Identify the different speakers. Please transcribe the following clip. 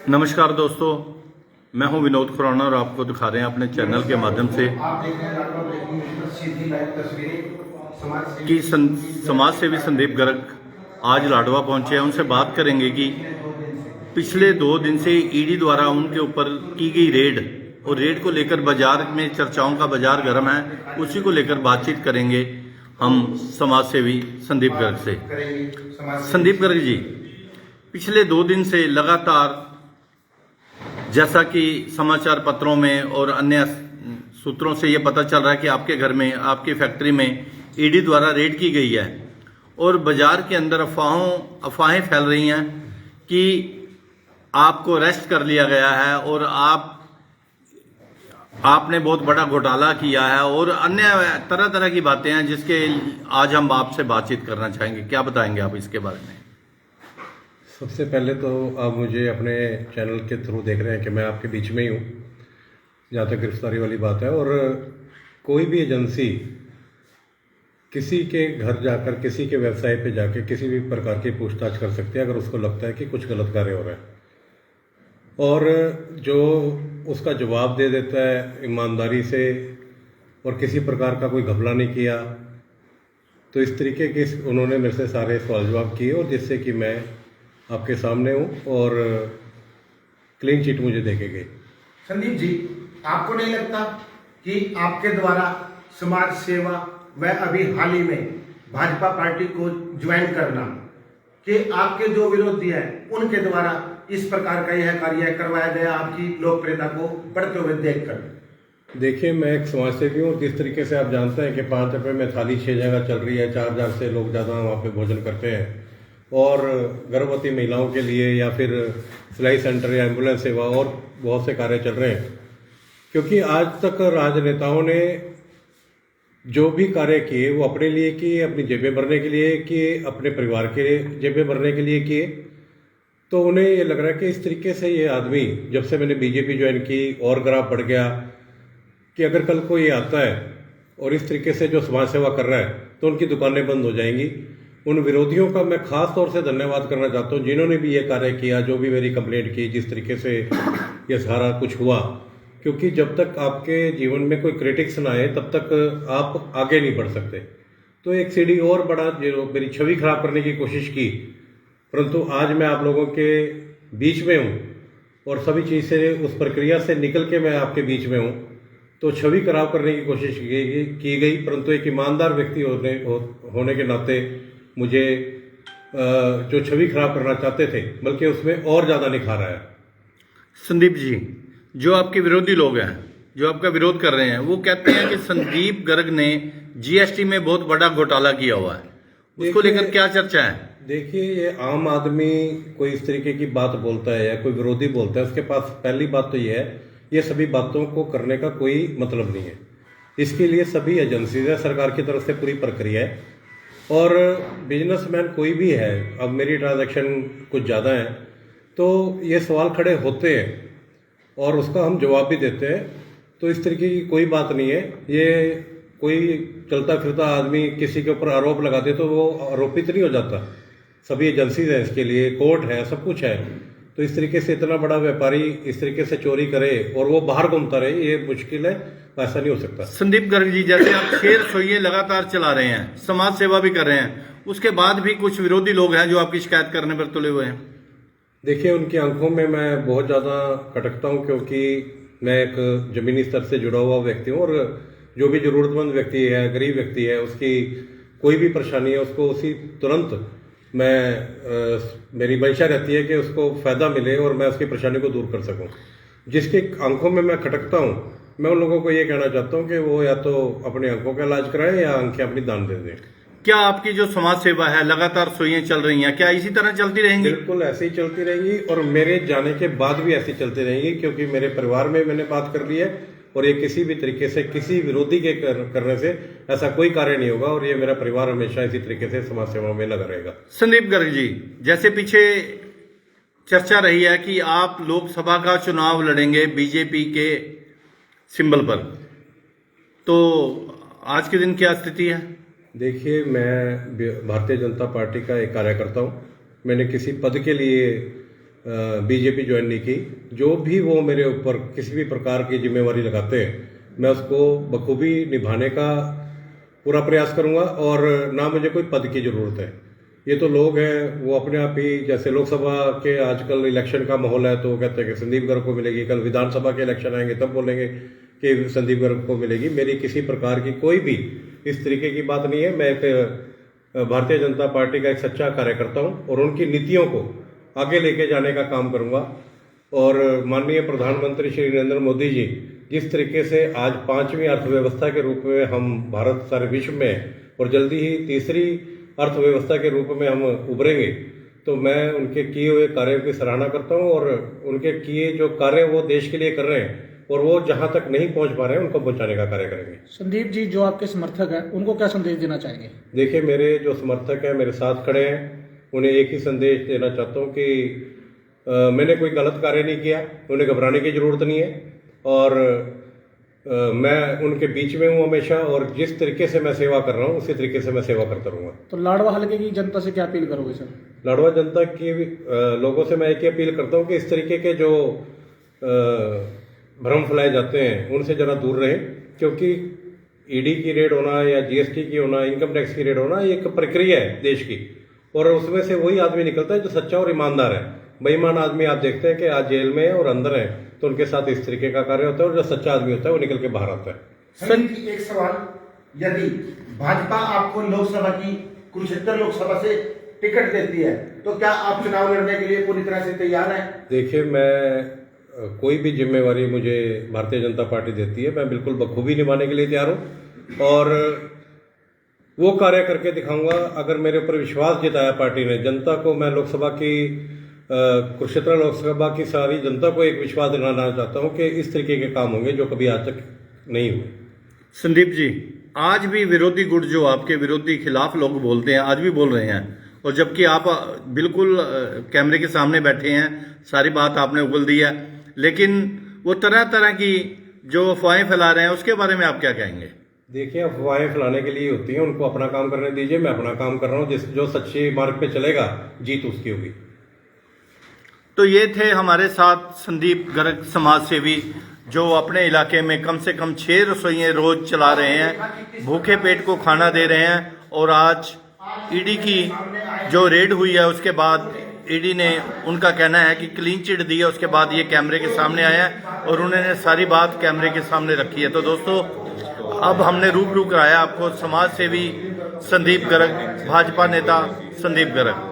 Speaker 1: नमस्कार दोस्तों, मैं हूं विनोद खुराना और आपको दिखा रहे हैं अपने चैनल के माध्यम से कि समाज सेवी संदीप गर्ग आज लाडवा पहुंचे हैं। उनसे बात करेंगे कि पिछले 2 दिन से ईडी द्वारा उनके ऊपर की गई रेड और रेड को लेकर बाजार में चर्चाओं का बाजार गर्म है, उसी को लेकर बातचीत करेंगे हम समाज सेवी संदीप गर्ग से। संदीप गर्ग जी, पिछले 2 दिन से लगातार जैसा कि समाचार पत्रों में और अन्य सूत्रों से ये पता चल रहा है कि आपके घर में, आपकी फैक्ट्री में ईडी द्वारा रेड की गई है और बाजार के अंदर अफवाहें फैल रही हैं कि आपको अरेस्ट कर लिया गया है और आपने बहुत बड़ा घोटाला किया है और अन्य तरह तरह की बातें हैं, जिसके आज हम आपसे बातचीत करना चाहेंगे। क्या बताएंगे आप इसके बारे में?
Speaker 2: सबसे पहले तो आप मुझे अपने चैनल के थ्रू देख रहे हैं कि मैं आपके बीच में ही हूँ जहाँ तक गिरफ्तारी वाली बात है। और कोई भी एजेंसी किसी के घर जाकर, किसी के वेबसाइट पे जाके किसी भी प्रकार की पूछताछ कर सकती है अगर उसको लगता है कि कुछ गलत कार्य हो रहा है, और जो उसका जवाब दे देता है ईमानदारी से और किसी प्रकार का कोई घपला नहीं किया, तो इस तरीके के उन्होंने मेरे से सारे सवाल जवाब किए और जिससे कि मैं आपके सामने हूँ और क्लीन चिट मुझे देके गई।
Speaker 3: संदीप जी, आपको नहीं लगता कि आपके द्वारा समाज सेवा व अभी हाल ही में भाजपा पार्टी को ज्वाइन करना, कि आपके जो विरोधी हैं उनके द्वारा इस प्रकार का यह कार्य करवाया गया आपकी लोकप्रियता को बढ़ते हुए देखकर?
Speaker 2: देखिए, मैं एक समाजसेवी हूँ। जिस तरीके से आप जानते हैं कि 5 रुपये में थाली 6 जगह चल रही है, 4 हजार से लोग ज़्यादा वहाँ पे भोजन करते हैं, और गर्भवती महिलाओं के लिए या फिर सिलाई सेंटर या एम्बुलेंस सेवा और बहुत से कार्य चल रहे हैं। क्योंकि आज तक राजनेताओं ने जो भी कार्य किए वो अपने लिए किए, अपनी जेबें भरने के लिए किए, अपने परिवार के जेबें भरने के लिए किए। तो उन्हें ये लग रहा है कि इस तरीके से ये आदमी, जब से मैंने बीजेपी ज्वाइन की और ग्राफ बढ़ गया, कि अगर कल को ये आता है और इस तरीके से जो समाज सेवा कर रहा है तो उनकी दुकानें बंद हो जाएंगी। उन विरोधियों का मैं खास तौर से धन्यवाद करना चाहता हूँ जिन्होंने भी ये कार्य किया, जो भी मेरी कंप्लेंट की, जिस तरीके से ये सारा कुछ हुआ। क्योंकि जब तक आपके जीवन में कोई क्रिटिक्स ना आए तब तक आप आगे नहीं बढ़ सकते। तो एक सीढ़ी और बड़ा जो मेरी छवि खराब करने की कोशिश की, परंतु आज मैं आप लोगों के बीच में हूँ और सभी चीज़ से, उस प्रक्रिया से निकल के मैं आपके बीच में हूँ। तो छवि खराब करने की कोशिश की गई, परंतु एक ईमानदार व्यक्ति होने के नाते मुझे जो छवि खराब करना चाहते थे, बल्कि उसमें और ज़्यादा निखार आया।
Speaker 1: संदीप जी, जो आपके विरोधी लोग हैं, जो आपका विरोध कर रहे हैं, वो कहते हैं कि संदीप गर्ग ने जीएसटी में बहुत बड़ा घोटाला किया हुआ है। उसको लेकर क्या चर्चा है?
Speaker 2: देखिए, ये आम आदमी कोई इस तरीके की बात बोलता है या कोई विरोधी बोलता है, उसके पास पहली बात तो ये है, ये सभी बातों को करने का कोई मतलब नहीं है। इसके लिए सभी एजेंसीज है, सरकार की तरफ से पूरी प्रक्रिया है। और बिजनेसमैन कोई भी है, अब मेरी ट्रांजैक्शन कुछ ज़्यादा है तो ये सवाल खड़े होते हैं और उसका हम जवाब भी देते हैं। तो इस तरीके की कोई बात नहीं है। ये कोई चलता फिरता आदमी किसी के ऊपर आरोप लगा दे तो वो आरोपित नहीं हो जाता। सभी एजेंसीज हैं इसके लिए, कोर्ट है, सब कुछ है। तो इस तरीके से इतना बड़ा व्यापारी इस तरीके से चोरी करे और वो बाहर घूमता रहे, ये मुश्किल है, ऐसा नहीं हो सकता।
Speaker 1: संदीप गर्ग जी, जैसे आप 6 रसोइयां लगातार चला रहे हैं, समाज सेवा भी कर रहे हैं, उसके बाद भी कुछ विरोधी लोग हैं जो आपकी शिकायत करने पर तुले हुए हैं।
Speaker 2: देखिए, उनकी आंखों में मैं बहुत ज़्यादा खटकता हूँ, क्योंकि मैं एक ज़मीनी स्तर से जुड़ा हुआ व्यक्ति हूँ और जो भी ज़रूरतमंद व्यक्ति है, गरीब व्यक्ति है, उसकी कोई भी परेशानी है, उसको उसी तुरंत मेरी मंशा रहती है कि उसको फ़ायदा मिले और मैं उसकी परेशानी को दूर कर सकूं। जिसकी आंखों में मैं खटकता हूं, मैं उन लोगों को ये कहना चाहता हूं कि वो या तो अपनी आंखों का इलाज कराएं या आंखें अपनी दान दे दें।
Speaker 1: क्या आपकी जो समाज सेवा है, लगातार रसोइयां चल रही हैं, क्या इसी तरह चलती रहेंगी?
Speaker 2: बिल्कुल ऐसे ही चलती रहेंगी और मेरे जाने के बाद भी ऐसी चलती रहेंगी, क्योंकि मेरे परिवार में मैंने बात कर ली है और ये किसी भी तरीके से किसी विरोधी के करने से ऐसा कोई कार्य नहीं होगा और ये मेरा परिवार हमेशा इसी तरीके से समाज सेवा में लगा रहेगा।
Speaker 1: संदीप गर्ग जी, जैसे पीछे चर्चा रही है कि आप लोकसभा का चुनाव लड़ेंगे बीजेपी के सिंबल पर, तो आज के दिन क्या स्थिति है?
Speaker 2: देखिए, मैं भारतीय जनता पार्टी का एक कार्यकर्ता हूँ। मैंने किसी पद के लिए बीजेपी ज्वाइन नहीं की। जो भी वो मेरे ऊपर किसी भी प्रकार की जिम्मेवारी लगाते हैं, मैं उसको बखूबी निभाने का पूरा प्रयास करूंगा और ना मुझे कोई पद की ज़रूरत है। ये तो लोग हैं, वो अपने आप ही, जैसे लोकसभा के आजकल इलेक्शन का माहौल है तो कहते हैं कि संदीप गर्ग को मिलेगी, कल विधानसभा के इलेक्शन आएंगे तब बोलेंगे कि संदीप गर्ग को मिलेगी। मेरी किसी प्रकार की कोई भी इस तरीके की बात नहीं है। मैं एक भारतीय जनता पार्टी का एक सच्चा कार्यकर्ता हूँ और उनकी नीतियों को आगे लेके जाने का काम करूँगा। और माननीय प्रधानमंत्री श्री नरेंद्र मोदी जी जिस तरीके से आज 5वीं अर्थव्यवस्था के रूप में हम भारत सारे विश्व में और जल्दी ही तीसरी अर्थव्यवस्था के रूप में हम उभरेंगे, तो मैं उनके किए हुए कार्यों की सराहना करता हूं और उनके किए जो कार्य वो देश के लिए कर रहे हैं और वो जहां तक नहीं पहुंच पा रहे हैं उनको पहुंचाने का कार्य करेंगे।
Speaker 4: संदीप जी, जो आपके समर्थक हैं उनको क्या संदेश देना चाहेंगे?
Speaker 2: देखिए, मेरे जो समर्थक हैं, मेरे साथ खड़े हैं, उन्हें एक ही संदेश देना चाहता हूँ कि मैंने कोई गलत कार्य नहीं किया, उन्हें घबराने की जरूरत नहीं है और मैं उनके बीच में हूँ हमेशा और जिस तरीके से मैं सेवा कर रहा हूँ उसी तरीके से मैं सेवा करता रहूँगा।
Speaker 4: तो लाडवा हल्के की जनता से क्या अपील करोगे सर?
Speaker 2: लाडवा जनता की लोगों से मैं एक ही अपील करता हूँ कि इस तरीके के जो भ्रम फैलाए जाते हैं उनसे जरा दूर रहें, क्योंकि ईडी की रेड होना या जीएसटी की होना, इनकम टैक्स की रेड होना, ये एक प्रक्रिया है देश की और उसमें से वही आदमी निकलता है जो सच्चा और ईमानदार है। बेईमान आदमी आप देखते हैं कि आज जेल में है और अंदर है, तो उनके साथ इस तरीके का कार्य होता है और जो सच्चा आदमी होता है वो निकल के बाहर आता है।
Speaker 3: सर जी, एक सवाल, यदि भाजपा आपको लोकसभा की कुरुक्षेत्र लोकसभा से टिकट देती है तो क्या आप चुनाव लड़ने के लिए पूरी तरह से तैयार हैं?
Speaker 2: देखिए, मैं कोई भी जिम्मेवारी मुझे भारतीय जनता पार्टी देती है मैं बिल्कुल बखूबी निभाने के लिए तैयार हूँ और वो कार्य करके दिखाऊंगा। अगर मेरे ऊपर विश्वास जताया पार्टी ने, जनता को मैं लोकसभा की कुरुक्षेत्र लोकसभा की सारी जनता को एक विश्वास दिलाना चाहता हूं कि इस तरीके के काम होंगे जो कभी आज तक नहीं हुए।
Speaker 1: संदीप जी, आज भी विरोधी गुट जो आपके विरोधी खिलाफ लोग बोलते हैं आज भी बोल रहे हैं, और जबकि आप बिल्कुल कैमरे के सामने बैठे हैं, सारी बात आपने उगल दी है, लेकिन वो तरह तरह की जो अफवाहें फैला रहे हैं उसके बारे में आप क्या कहेंगे?
Speaker 2: देखिए, अफवाहें फैलाने के लिए होती हैं, उनको अपना काम करने दीजिए। मैं अपना काम कर रहा हूँ, जो सच्चे मार्ग पे चलेगा जीत उसकी होगी।
Speaker 1: तो ये थे हमारे साथ संदीप गर्ग, समाज सेवी, जो अपने इलाके में कम से कम 6 रसोइयाँ रोज चला रहे हैं, भूखे पेट को खाना दे रहे हैं। और आज ईडी की जो रेड हुई है उसके बाद ईडी ने, उनका कहना है कि क्लीन चिट दी है, उसके बाद ये कैमरे के सामने आया है और उन्होंने सारी बात कैमरे के सामने रखी है। तो दोस्तों, अब हमने रूबरू कराया आपको समाज सेवी संदीप गर्ग, भाजपा नेता संदीप गर्ग।